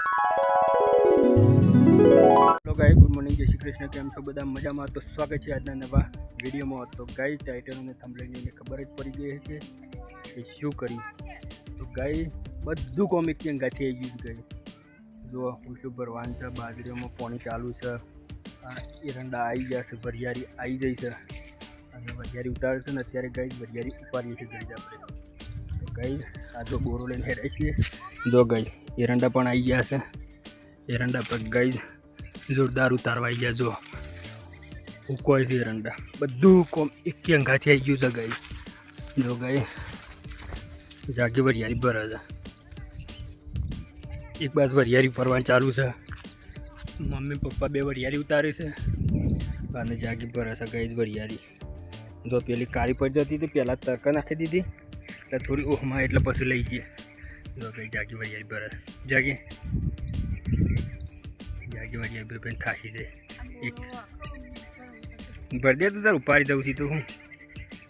Hello guys, good morning, જય શ્રી કૃષ્ણ. કેમ છો બધા? મજામાં? તો સ્વાગત છે આજના નવા વિડીયોમાં. તો ગાઈસ, ટાઇટલ અને થંબનેલની ખબર જ પડી ગઈ હશે કે શું કર્યું. તો ગાઈસ, બધું કોમિક કે અંગાથી આવી ગયું. ગાઈસ જો ઉલટું ભરવાનું છે, બાજરીઓમાં પાણી ચાલુ છે, એરંડા આવી જશે, વરિયાળી આવી જઈ છે અને વરિયાળી ઉતારશે ને અત્યારે ગાઈસ વરિયાળી ઉપાડીએ છીએ ગાઈસ આપણે. તો ગાઈસ આ જો બોરો લઈને હેડે છીએ. જો ગાઈસ એરંડા પણ આવી ગયા છે. એરંડા પર ગાઈસ જોરદાર ઉતારવા આવી ગયા. જો ઉકોય છે એરંડા, બધું કોમ એક અંગાથી આવી ગયું છે ગાઈસ. જો ગાઈસ જાગે વરિયાળી ભરે છે, એક બાજુ વરિયાળી ભરવાનું ચાલુ છે. મમ્મી પપ્પા બે વરિયાળી ઉતારે છે અને જાગી ભરે છે ગાઈસ વરિયાળી. જો પેલી કાળી પડી જતી હતી, પહેલાં તડકા નાખી દીધી એટલે થોડી ઓહમાં એટલે પછી લઈ જઈએ. જો ગાઈસ જાગી વરિયાળી ભરે જાગી વરિયાળી ભાઈ થાશી છે. એક ભરી દે તો તાર ઉપાડી દઉં છું તો હું.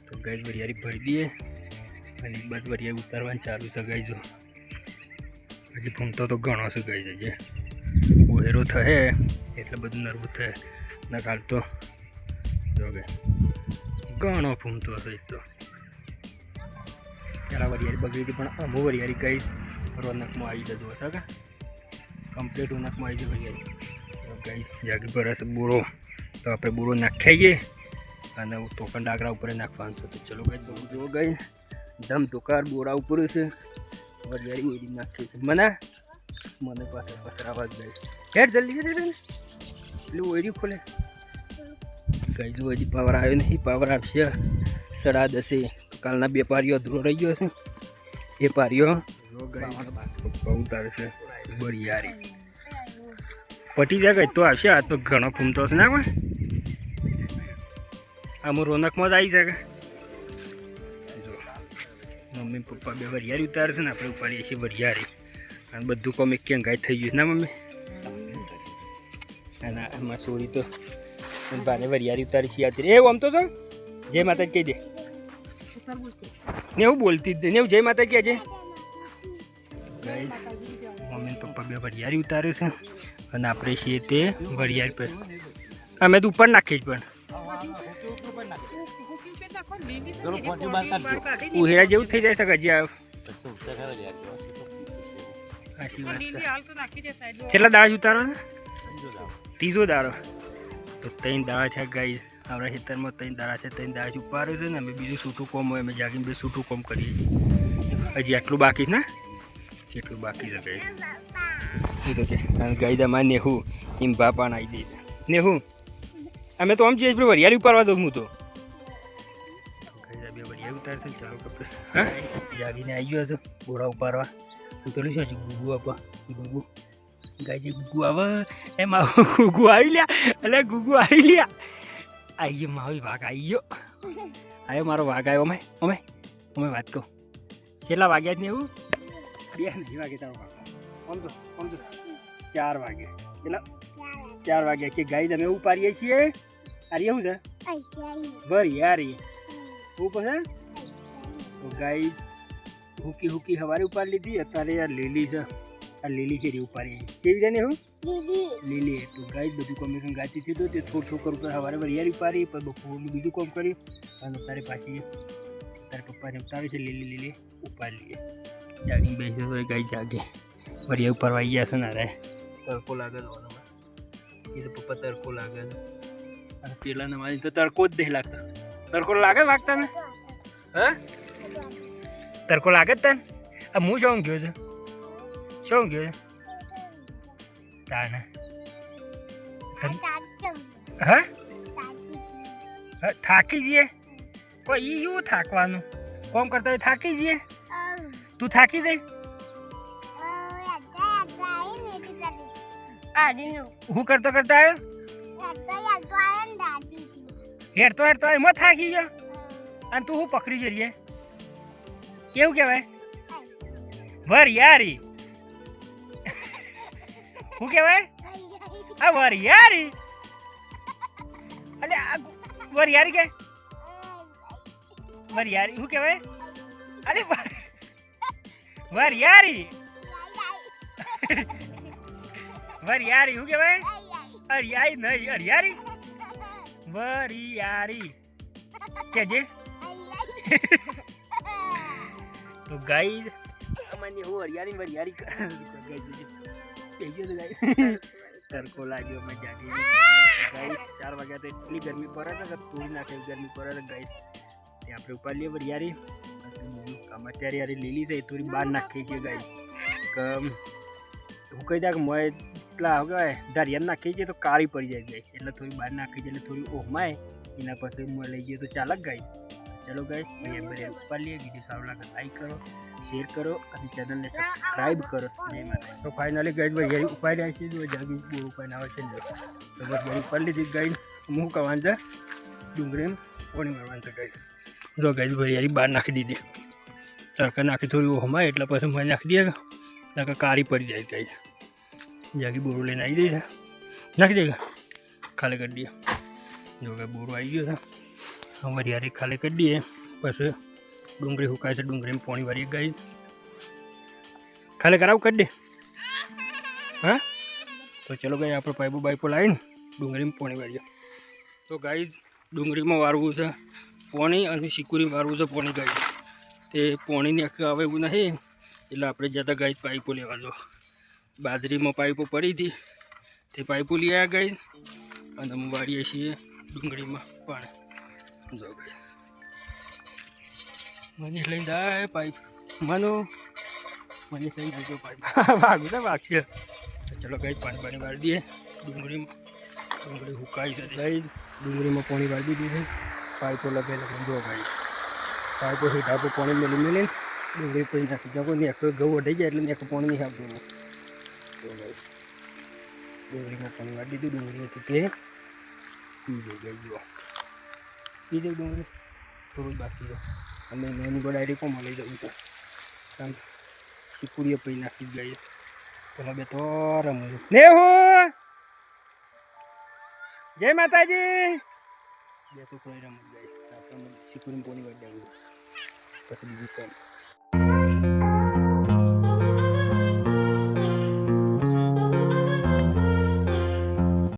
તો ગાઈસ વરિયાળી ભરી દઈએ અને એક બાજુ વરિયાળી ઉતારવાનું ચાલુ છે ગાઈસ. જો હજી ફૂમતો તો ઘણો છે ગાઈસ. હજી ઓહેરો થશે એટલે બધું નરવું થશે ના કાલ તો જો ગાઈસ ઘણો ફૂમતો હશે. એક તો પહેલાં વરિયાળી બગડી હતી પણ અમુક વરિયાળી ગાઈસ રોનકમાં આવી જતું હશે કે કમ્પ્લીટ રોનકમાં આવી જાય વરિયાળી. ગાઈસ જાગી ભરાશે બોરો, તો આપણે બોરો નાખીએ અને ટોકન ડાકરા ઉપર નાખવાનું છે. તો ચલો ગાઈસ બહુ જુઓ ગાઈસ ધમ ટોકાર બોરા ઉપર છે વરિયાળી ઓળી નાખીએ છીએ. મને પાસે પસરાવા જ ગાઈસ હેડ જલ્દી હેડ પેલું ઓળી ખોલે ગાઈસ. જો હજી પાવર આવ્યો નહીં, પાવર આવશે 10:30. કાલના 2 પારીઓ અધૂરો રહી ગયો છે. એ પારીઓ ઉતારે છે વરિયાળી પટી જાય ગઈ તો આવશે. આ તો ઘણો ફૂમતો છે ને કોઈ આમાં રોનકમાં જ આવી જાય. જો મમ્મી પપ્પા બે વરિયાળી ઉતારશે ને આપણે ઉપાડીએ છીએ વરિયાળી અને બધું કોમ એક અંગાઈ થઈ ગયું છે ને મમ્મી. અને આમાં સોરી તો ભાને વરિયાળી ઉતારી છીએ અત્યારે. એવું આમ તો જો જય માતા કહી દે ને એવું બોલતી જ ને એવું જય માતા કહે છે. મમ્મી પપ્પા બે વરિયાળી ઉતારે છે અને આપણે છીએ તે વરિયાળી પર અમે તો ઉપર નાખીએ જ પણ ઉહેરા જેવું થઈ જાય છે હજી આ. સાચી વાત છે. કેટલા દાડા ઉતારો છે? 3 દાડો. તો 3 દાડા છે ગાઈસ આપણા ખેતરમાં. 3 દાડા છે, 3 દાડા ઉપાડે છે ને અમે બીજું છૂટું કોમ હોય અમે જાગીને બે છૂટું કોમ કરીએ છીએ. હજી આટલું બાકી છે ને, કેટલું બાકી છે ગાઈસ. શું તો કે ગાઈ દમાં નેહું એમ બાપા આવી દે છે. નેહું અમે તો આમ જઈએ વરિયાળી ઉપાડવા દઉં હું તો. ગાઈ બે વરિયાળી ઉતારશે ને ચાલો કપડે. હા જાગીને આવી ગયો છે બોરા ઉપાડવા. પેલું શું છે ગુગુ આપવા. ગુગુ ગાય ગુગુ આવે એમ ગુગુ આવી લ્યા એટલે ગુગુ આવી લ્યા આવી ગયો મારો વાઘ આવી ગયો. આવ્યો મારો વાઘ આવ્યો. અમે વાત કહું કેટલા વાગ્યા જ ને એવું 2 નહીં વાગે તારો વાઘ આમ તો 4 વાગે. કેટલા 4 વાગ્યા કે ગાય અમે ઉપાડીએ છીએ. અરે શું છે વરિયાળી ઉપર છે. તો ગાય હુકી સવારે ઉપાડી લીધી. અત્યારે આ લીલી છે, આ લીલી છે ઉપાડી કેવી છે ને હું લીલી. તો ગાય બધું કોમ ગાચી છે તો તે થોડું ઉપર સવારે વરિયાળી ઉપાડી પછી બપોરનું બીજું કોમ કર્યું અને અત્યારે પાછી તારે પપ્પાને ઉતારે છે લીલી ઉપાડી લઈએ. જાગીને બેસે તો ગાય જાગે વરિયાળી ઉપાડવા આવી ગયા છે ને. અરે તડકો લાગે એ તો પપ્પા તડકો લાગે છે અને પેલા ને મારી તો તડકો જ નહીં લાગતો. તડકો લાગે વાગતા ને હા તડકો લાગે જ તને. આ હું શું ગયો છે શું ગયો છે તાને હા થાકી જઈએ કોઈ ઈ શું થાકવાનું કોમ કરતા હોય થાકી જઈએ. તું થાકી જાય હું કરતો આવ્યો હેડતો એમાં થાકી ગયો અને તું હું પકડી જઈએ કેવું કહેવાય વરિયાળી. શું કહેવાય આ વરિયાળી? અલે આ વરિયાળી કે વરિયાળી શું કહેવાય? અરે વરિયાળી વરિયારી શું કહેવાય? હરિયાળી નહીં, હરિયાળી વરિયાળી કેજે. તો ગાઈસ અમને હું હરિયાળી વરિયાળી તડકો લાગ્યો અમે જાગી. ગાઈસ 4 વાગ્યા તો એટલી ગરમી પડે છે કે તોડી નાખે ગરમી પડે છે ગાઈસ. તે આપણે ઉપાડી લઈએ વરિયાળી. અત્યારે યાર લીલી થઈ થોડી બહાર નાખી છે ગાઈસ. હું કહી દઉં કે મોય એટલા હવે ધારિયા નાખી છે તો કાળી પડી જાય ગાઈસ. એટલે થોડી બહાર નાખી છે એટલે થોડી ઓહમાય એના પછી મોય લઈ જઈએ તો ચાલક ગાઈસ. ચલો ગાઈસ બરિયાળી ઉપાડી લઈએ. વિડીયો સારો લાગે લાઈક કરો, શેર કરો અને ચેનલને સબસ્ક્રાઈબ કરો. જય માતા. તો ફાઇનલી ગાઈસ વરિયાળી ઉપાડી આવી છે. જાગી બહુ ઉપાડીને આવે છે ને તો વરિયાળી ઉપાડી લીધી ગાઈસ. હું કહેવાનું છે ડુંગળી પાણી મારવાનું છે ગાઈસ. જો ગાઈસ વરિયાળી બહાર નાખી દીધી. તડકા નાખી થોડી ઓહમાય એટલે પછી મને નાખી દઈએ નકર કાળી પડી જાય ગાઈસ. જાગી બોરો લઈને આવી દઈ છે. નાખી દઈએ ખાલી કરી દઈએ. જો કે બોરો આવી ગયો છે. વરિયાળી ખાલી કરી દઈએ પછી ડુંગળી સુકાય છે. ડુંગળીમાં પાણી વાળી ગાઈસ. ખાલી કરાવું કરી દે. હા તો ચલો ગાઈસ આપણે પાઇપો બાઈપો લાવીને ડુંગળીમાં પાણી વાળીએ. તો ગાઈસ ડુંગળીમાં વાળવું છે પાણી અને સિકુરી વાળવું છે પાણી ગાઈસ. તે પાણીની આવે એવું નહીં એટલે આપણે જતા ગાઈસ પાઇપો લેવાનો. બાજરીમાં પાઇપો પડી હતી તે પાઇપો લઈ આવ્યા ગાઈસ અને અમે વાળીએ છીએ ડુંગળીમાં પાણી. જો ગાઈસ મને લઈને જાય પાઇપ મને લઈને જાય પાઇપ ભાગું તો ભાગશે. તો ચલો ગાઈસ પાણી વાળી દઈએ ડુંગળીમાં. ડુંગળી સુકાઈ છે ગાઈસ. ડુંગળીમાં પાણી વાળી દીધું છે. પાઇપો લગાવી જો ગાઈસ. પાઇપો સીધા પર પાણી મેળવીને ડુંગળી પડી નાખી જાવ ને. એક ઘઉં વઢાઈ જાય એટલે એક પાણી નહીં આપતું. ડુંગળીમાં પાણી વાળી દીધું. ડુંગળીમાંથી તે પી ગઈ જો પી જાય ડુંગળી થોડું જ બાકી છે. અને એની પર ડાયરેક્ટ કોમાં લઈ જવું છે કારણ સિકુરીએ પી નાખી ગઈ. પેલા બે તો રમું ને હું જય માતાજી બે તો કોઈ રમું જાય આપણે સિકુરી પાણી વાળી દેવું પછી બીજું કામ.